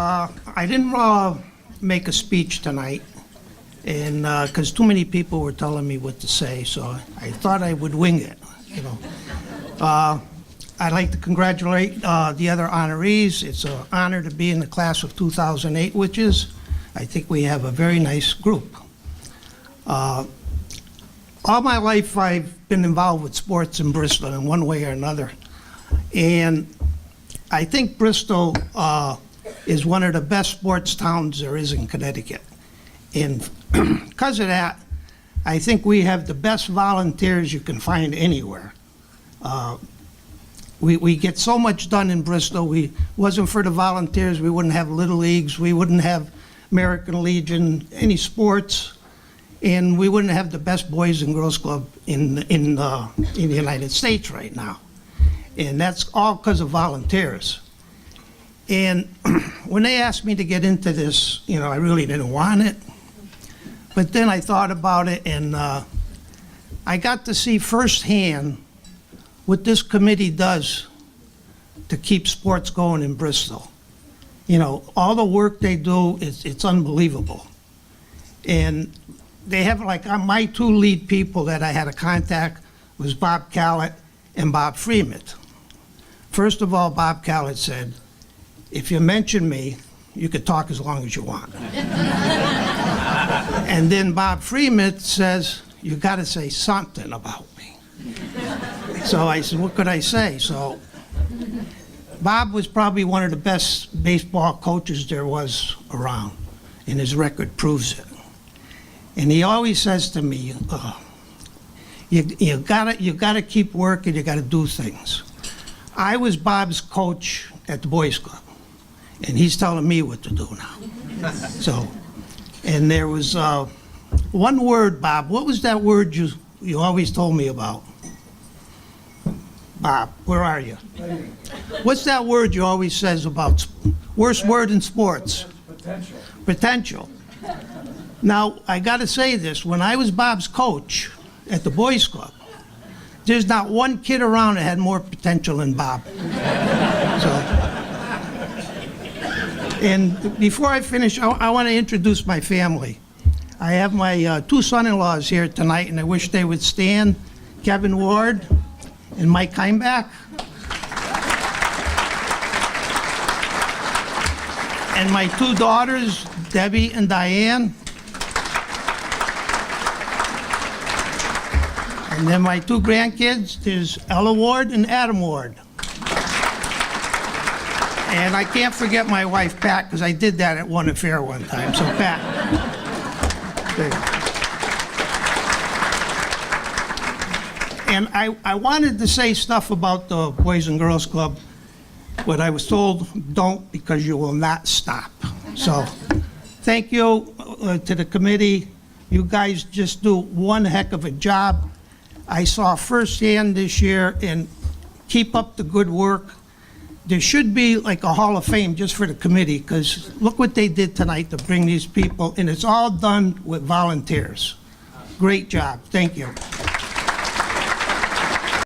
I didn't make a speech tonight, and because too many people were telling me what to say, so I thought I would wing it, you know. I'd like to congratulate the other honorees. It's an honor to be in the class of 2008, which is, I think we have a very nice group. All my life I've been involved with sports in Bristol in one way or another, and I think Bristol is one of the best sports towns there is in Connecticut. And because of that, I think we have the best volunteers you can find anywhere. We get so much done in Bristol. Wasn't for the volunteers, we wouldn't have Little Leagues, we wouldn't have American Legion, any sports, and we wouldn't have the best Boys and Girls Club in the United States right now. And that's all because of volunteers. And when they asked me to get into this, you know, I really didn't want it. But then I thought about it, and I got to see firsthand what this committee does to keep sports going in Bristol. You know, all the work they do, it's unbelievable. And they have, like, my two lead people that I had a contact was Bob Callett and Bob Freeman. First of all, Bob Callett said, if you mention me, you could talk as long as you want. And then Bob Freeman says, you gotta say something about me. So I said, what could I say? So Bob was probably one of the best baseball coaches there was around, and his record proves it. And he always says to me, you gotta keep working, you gotta do things. I was Bob's coach at the Boys Club, and he's telling me what to do now. So, and there was one word, Bob, what was that word you always told me about? Bob, where are you? What's that word you always says about, worst word in sports? Potential. Potential. Now, I gotta say this, when I was Bob's coach at the Boys Club, there's not one kid around that had more potential than Bob. So, and before I finish, I want to introduce my family. I have my two son-in-laws here tonight, and I wish they would stand. Kevin Ward and Mike Heimbach. And my two daughters, Debbie and Diane. And then my two grandkids, there's Ella Ward and Adam Ward. And I can't forget my wife, Pat, because I did that at one affair one time. So, Pat. And I wanted to say stuff about the Boys and Girls Club, but I was told, don't, because you will not stop. So, thank you to the committee. You guys just do one heck of a job. I saw firsthand this year, and keep up the good work. There should be like a Hall of Fame just for the committee, because look what they did tonight to bring these people, and it's all done with volunteers. Great job. Thank you.